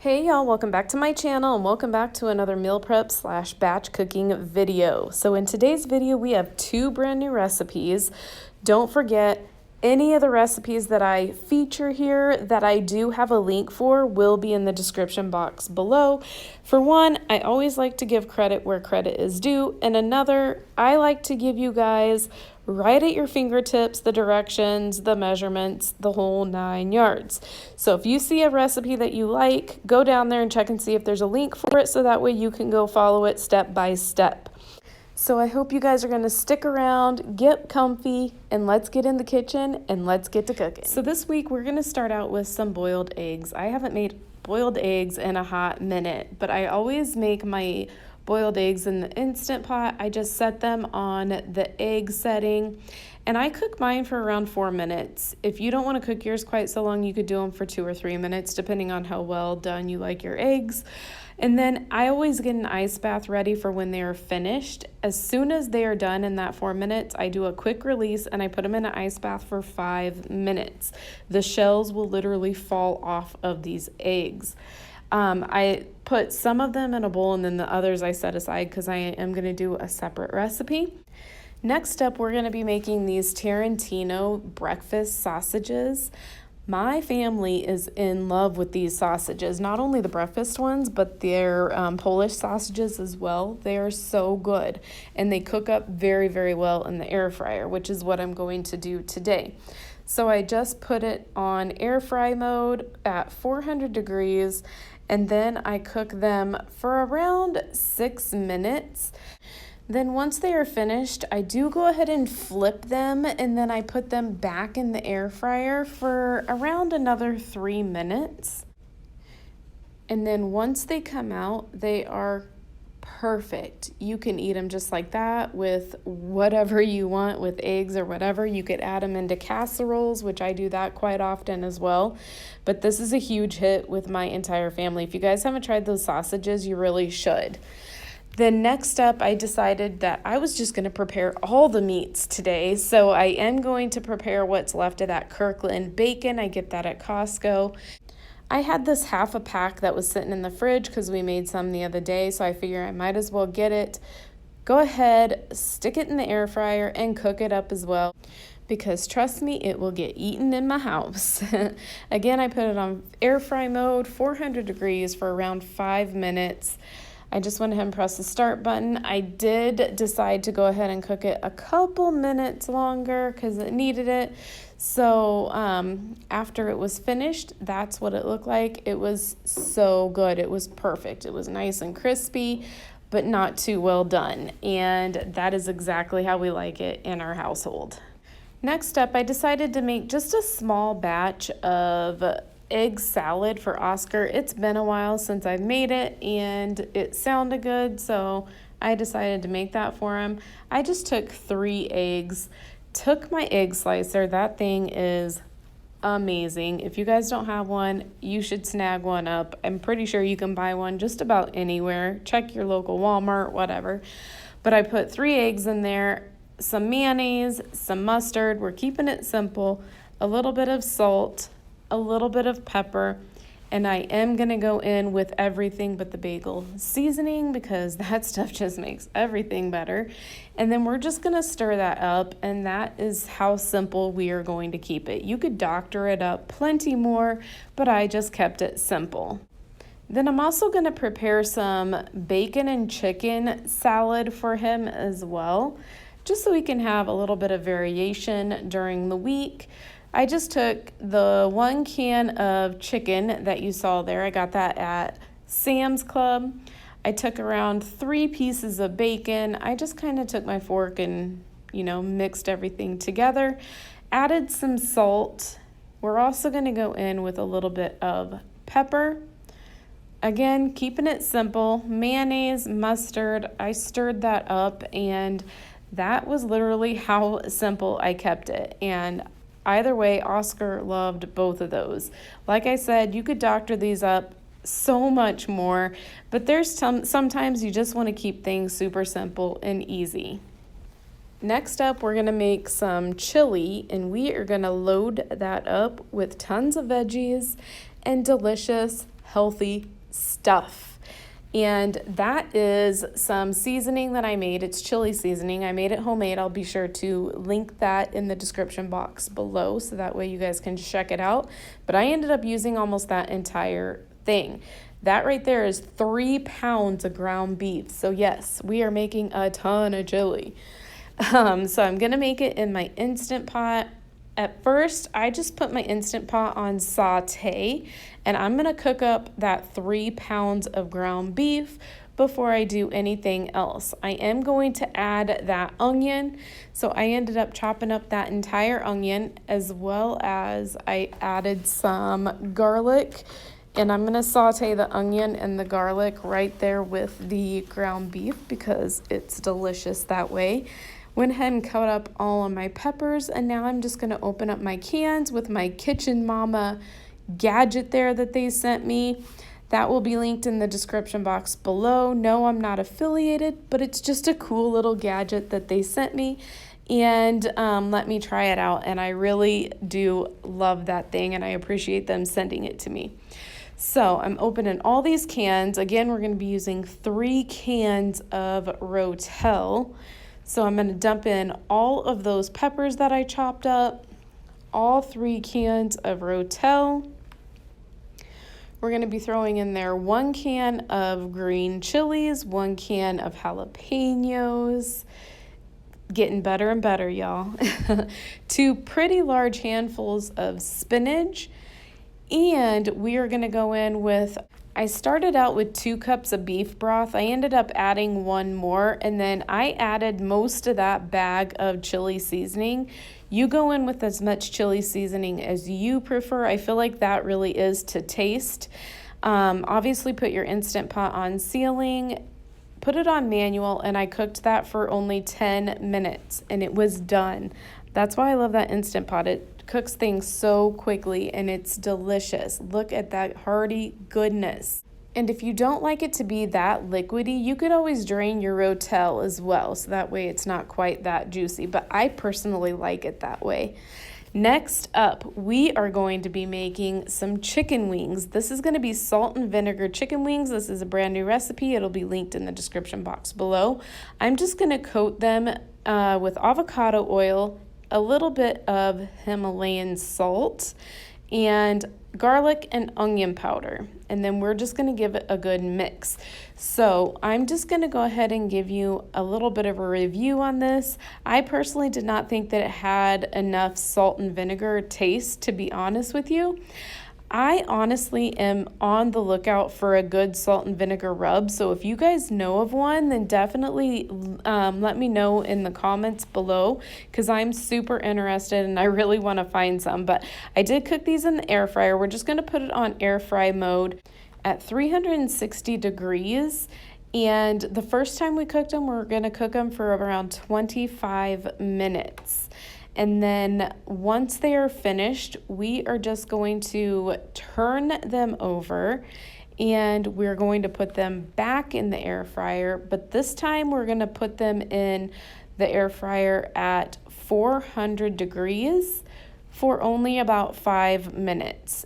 Hey y'all, welcome back to my channel and welcome back to another meal prep / batch cooking video. So in today's video, we have two brand new recipes. Don't forget, any of the recipes that I feature here that I do have a link for will be in the description box below. For one, I always like to give credit where credit is due, and another, I like to give you guys right at your fingertips the directions, the measurements, the whole 9 yards. So if you see a recipe that you like, go down there and check and see if there's a link for it so that way you can go follow it step by step. So I hope you guys are going to stick around, get comfy, and let's get in the kitchen and let's get to cooking. So this week we're going to start out with some boiled eggs. I haven't made boiled eggs in a hot minute, but I always make my boiled eggs in the Instant Pot. I just set them on the egg setting and I cook mine for around 4 minutes. If you don't want to cook yours quite so long, you could do them for 2 or 3 minutes depending on how well done you like your eggs. And then I always get an ice bath ready for when they are finished. As soon as they are done in that 4 minutes, I do a quick release and I put them in an ice bath for 5 minutes. The shells will literally fall off of these eggs. I put some of them in a bowl and then the others I set aside because I am going to do a separate recipe. Next up, we're going to be making these Tarantino breakfast sausages. My family is in love with these sausages, not only the breakfast ones, but their Polish sausages as well. They are so good and they cook up very, very well in the air fryer, which is what I'm going to do today. So I just put it on air fry mode at 400 degrees and then I cook them for around 6 minutes. Then once they are finished, I do go ahead and flip them and then I put them back in the air fryer for around another 3 minutes. And then once they come out, they are perfect. You can eat them just like that with whatever you want, with eggs or whatever. You could add them into casseroles, which I do that quite often as well. But this is a huge hit with my entire family. If you guys haven't tried those sausages, you really should. Then next up, I decided that I was just going to prepare all the meats today. So I am going to prepare what's left of that Kirkland bacon. I get that at Costco. I had this half a pack that was sitting in the fridge because we made some the other day. So I figure I might as well get it. Go ahead, stick it in the air fryer and cook it up as well. Because trust me, it will get eaten in my house. Again, I put it on air fry mode, 400 degrees for around 5 minutes. I just went ahead and pressed the start button. I did decide to go ahead and cook it a couple minutes longer because it needed it. So after it was finished, that's what it looked like. It was so good. It was perfect. It was nice and crispy, but not too well done. And that is exactly how we like it in our household. Next up, I decided to make just a small batch of egg salad for Oscar. It's been a while since I've made it and it sounded good, so I decided to make that for him. I just took 3 eggs, took my egg slicer. That thing is amazing. If you guys don't have one, you should snag one up. I'm pretty sure you can buy one just about anywhere. Check your local Walmart, whatever. But I put 3 eggs in there, some mayonnaise, some mustard. We're keeping it simple, a little bit of salt, a little bit of pepper, and I am gonna go in with everything but the bagel seasoning because that stuff just makes everything better. And then we're just gonna stir that up, and that is how simple we are going to keep it. You could doctor it up plenty more, but I just kept it simple. Then I'm also gonna prepare some bacon and chicken salad for him as well, just so he can have a little bit of variation during the week. I just took the 1 can of chicken that you saw there. I got that at Sam's Club. I took around 3 pieces of bacon. I just kind of took my fork and, mixed everything together. Added some salt. We're also going to go in with a little bit of pepper. Again, keeping it simple. Mayonnaise, mustard. I stirred that up, and that was literally how simple I kept it. And either way, Oscar loved both of those. Like I said, you could doctor these up so much more, but there's sometimes you just want to keep things super simple and easy. Next up, we're going to make some chili, and we are going to load that up with tons of veggies and delicious, healthy stuff. And that is some seasoning that I made. It's chili seasoning. I made it homemade. I'll be sure to link that in the description box below so that way you guys can check it out. But I ended up using almost that entire thing. That right there is 3 pounds of ground beef. So yes, we are making a ton of chili. So I'm going to make it in my Instant Pot. At first, I just put my Instant Pot on saute, and I'm going to cook up that 3 pounds of ground beef before I do anything else. I am going to add that onion, so I ended up chopping up that entire onion, as well as I added some garlic, and I'm going to saute the onion and the garlic right there with the ground beef because it's delicious that way. Went ahead and cut up all of my peppers, and now I'm just going to open up my cans with my Kitchen Mama gadget there that they sent me. That will be linked in the description box below. No, I'm not affiliated, but it's just a cool little gadget that they sent me, and let me try it out, and I really do love that thing, and I appreciate them sending it to me. So I'm opening all these cans. Again, we're going to be using 3 cans of Rotel. So I'm going to dump in all of those peppers that I chopped up, all 3 cans of Rotel. We're going to be throwing in there 1 can of green chilies, 1 can of jalapenos. Getting better and better, y'all. 2 pretty large handfuls of spinach. And we are going to go in with, I started out with 2 cups of beef broth. I ended up adding 1 more, and then I added most of that bag of chili seasoning. You go in with as much chili seasoning as you prefer. I feel like that really is to taste. Obviously, put your Instant Pot on sealing, put it on manual, and I cooked that for only 10 minutes, and it was done. That's why I love that Instant Pot. It cooks things so quickly, and it's delicious. Look at that hearty goodness. And if you don't like it to be that liquidy, you could always drain your Rotel as well, so that way it's not quite that juicy, but I personally like it that way. Next up, we are going to be making some chicken wings. This is going to be salt and vinegar chicken wings. This is a brand new recipe. It'll be linked in the description box below. I'm just going to coat them with avocado oil, a little bit of Himalayan salt, and garlic and onion powder. And then we're just going to give it a good mix. So I'm just going to go ahead and give you a little bit of a review on this. I personally did not think that it had enough salt and vinegar taste, to be honest with you. I honestly am on the lookout for a good salt and vinegar rub. So if you guys know of one, then definitely let me know in the comments below, because I'm super interested and I really want to find some. But I did cook these in the air fryer. We're just going to put it on air fry mode at 360 degrees. And the first time we cooked them, we're going to cook them for around 25 minutes. And then once they are finished, we are just going to turn them over and we're going to put them back in the air fryer. But this time we're going to put them in the air fryer at 400 degrees for only about 5 minutes.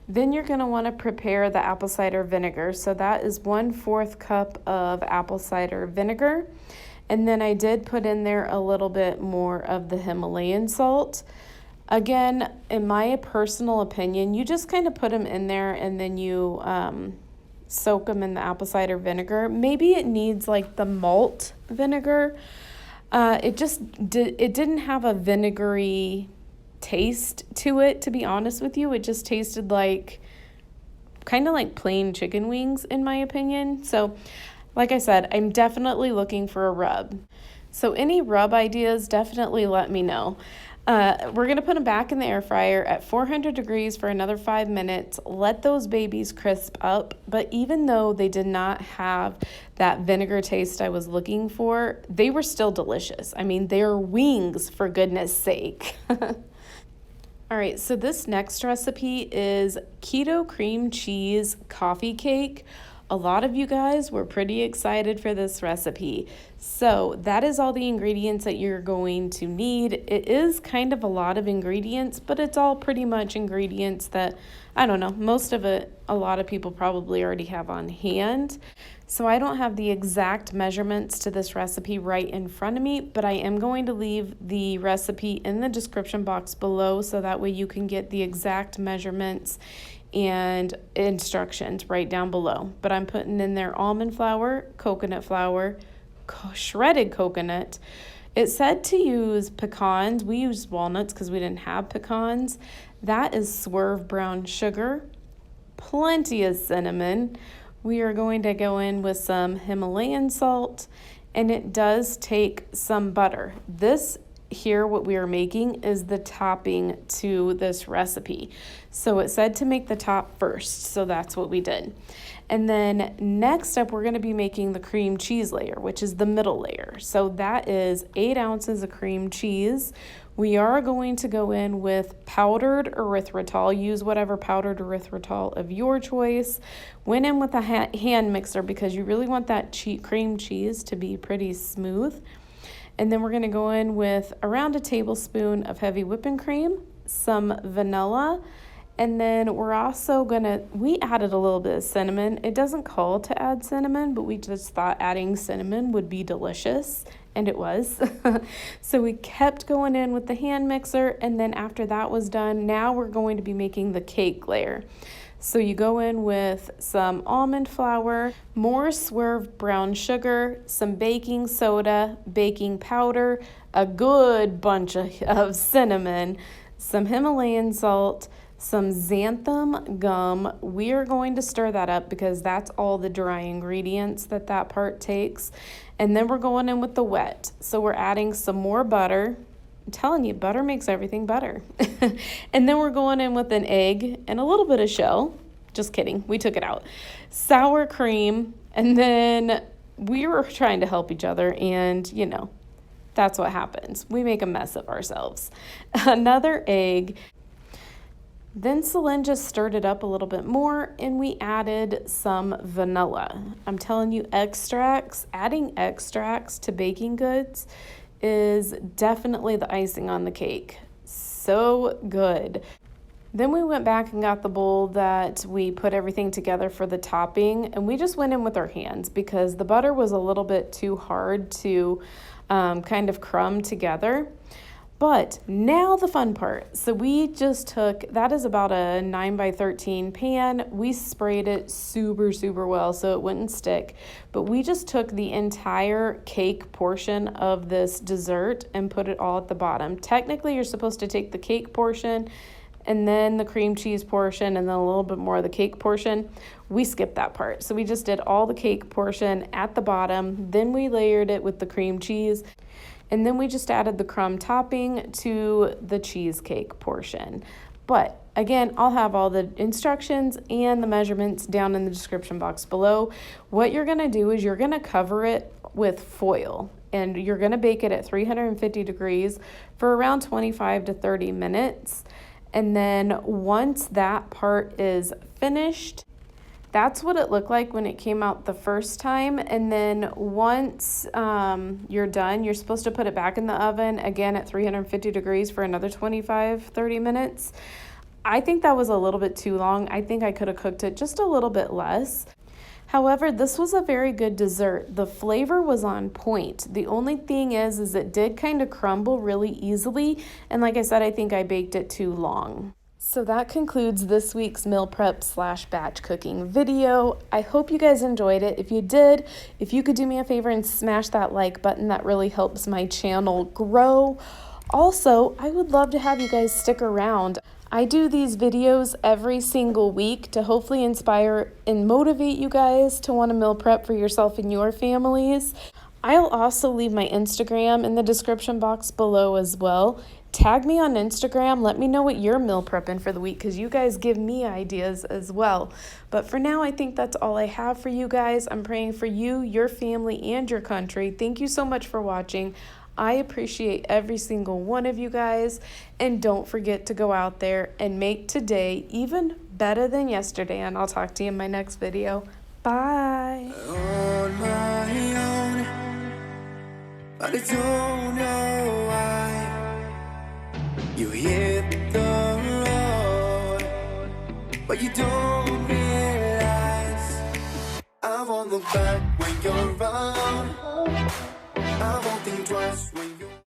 Then you're going to want to prepare the apple cider vinegar. So that is 1/4 cup of apple cider vinegar. And then I did put in there a little bit more of the Himalayan salt. Again, in my personal opinion, you just kind of put them in there and then you soak them in the apple cider vinegar. Maybe it needs like the malt vinegar. It didn't have a vinegary taste to it, to be honest with you. It just tasted like kind of like plain chicken wings, in my opinion. So like I said, I'm definitely looking for a rub. So any rub ideas, definitely let me know. We're going to put them back in the air fryer at 400 degrees for another 5 minutes. Let those babies crisp up. But even though they did not have that vinegar taste I was looking for, they were still delicious. I mean, they're wings, for goodness sake. All right, so this next recipe is keto cream cheese coffee cake. A lot of you guys were pretty excited for this recipe. So that is all the ingredients that you're going to need. It is kind of a lot of ingredients, but it's all pretty much ingredients that, I don't know, most of it, a lot of people probably already have on hand. So I don't have the exact measurements to this recipe right in front of me, but I am going to leave the recipe in the description box below so that way you can get the exact measurements and instructions right down below. But I'm putting in there almond flour, coconut flour, shredded coconut. It said to use pecans. We used walnuts because we didn't have pecans. That is swerve brown sugar, plenty of cinnamon. We are going to go in with some Himalayan salt, and it does take some butter. This here, what we are making is the topping to this recipe. So it said to make the top first, so that's what we did. And then next up, we're going to be making the cream cheese layer, which is the middle layer. So that is 8 ounces of cream cheese. We are going to go in with powdered erythritol. Use whatever powdered erythritol of your choice. Went in with a hand mixer because you really want that cream cheese to be pretty smooth. And then we're going to go in with around a tablespoon of heavy whipping cream, some vanilla, and then we're also we added a little bit of cinnamon. It doesn't call to add cinnamon, but we just thought adding cinnamon would be delicious, and it was. So we kept going in with the hand mixer, and then after that was done, now we're going to be making the cake layer. So you go in with some almond flour, more swerve brown sugar, some baking soda, baking powder, a good bunch of cinnamon, some Himalayan salt, some xanthan gum. We are going to stir that up because that's all the dry ingredients that part takes. And then we're going in with the wet. So we're adding some more butter. I'm telling you, butter makes everything better. And then we're going in with an egg and a little bit of shell. Just kidding, we took it out. Sour cream, and then we were trying to help each other, and you know, that's what happens. We make a mess of ourselves. Another egg. Then Celine just stirred it up a little bit more, and we added some vanilla. I'm telling you, adding extracts to baking goods is definitely the icing on the cake. So good. Then we went back and got the bowl that we put everything together for the topping, and we just went in with our hands because the butter was a little bit too hard to kind of crumb together. But now the fun part. So we just took, that is about a 9x13 pan. We sprayed it super, super well so it wouldn't stick. But we just took the entire cake portion of this dessert and put it all at the bottom. Technically, you're supposed to take the cake portion and then the cream cheese portion, and then a little bit more of the cake portion. We skipped that part. So we just did all the cake portion at the bottom, then we layered it with the cream cheese, and then we just added the crumb topping to the cheesecake portion. But again, I'll have all the instructions and the measurements down in the description box below. What you're gonna do is you're gonna cover it with foil, and you're gonna bake it at 350 degrees for around 25 to 30 minutes. And then once that part is finished, that's what it looked like when it came out the first time. And then once you're done, you're supposed to put it back in the oven again at 350 degrees for another 25-30 minutes. I think that was a little bit too long. I think I could have cooked it just a little bit less. However, this was a very good dessert. The flavor was on point. The only thing is it did kind of crumble really easily. And like I said, I think I baked it too long. So that concludes this week's meal prep / batch cooking video. I hope you guys enjoyed it. If you did, if you could do me a favor and smash that like button, that really helps my channel grow. Also, I would love to have you guys stick around. I do these videos every single week to hopefully inspire and motivate you guys to want to meal prep for yourself and your families. I'll also leave my Instagram in the description box below as well. Tag me on Instagram. Let me know what you're meal prepping for the week because you guys give me ideas as well. But for now, I think that's all I have for you guys. I'm praying for you, your family, and your country. Thank you so much for watching. I appreciate every single one of you guys, and don't forget to go out there and make today even better than yesterday, and I'll talk to you in my next video. Bye. On my own, but I don't know why you hit the road, but you don't realize I won't look back when you're around. I won't think twice when you're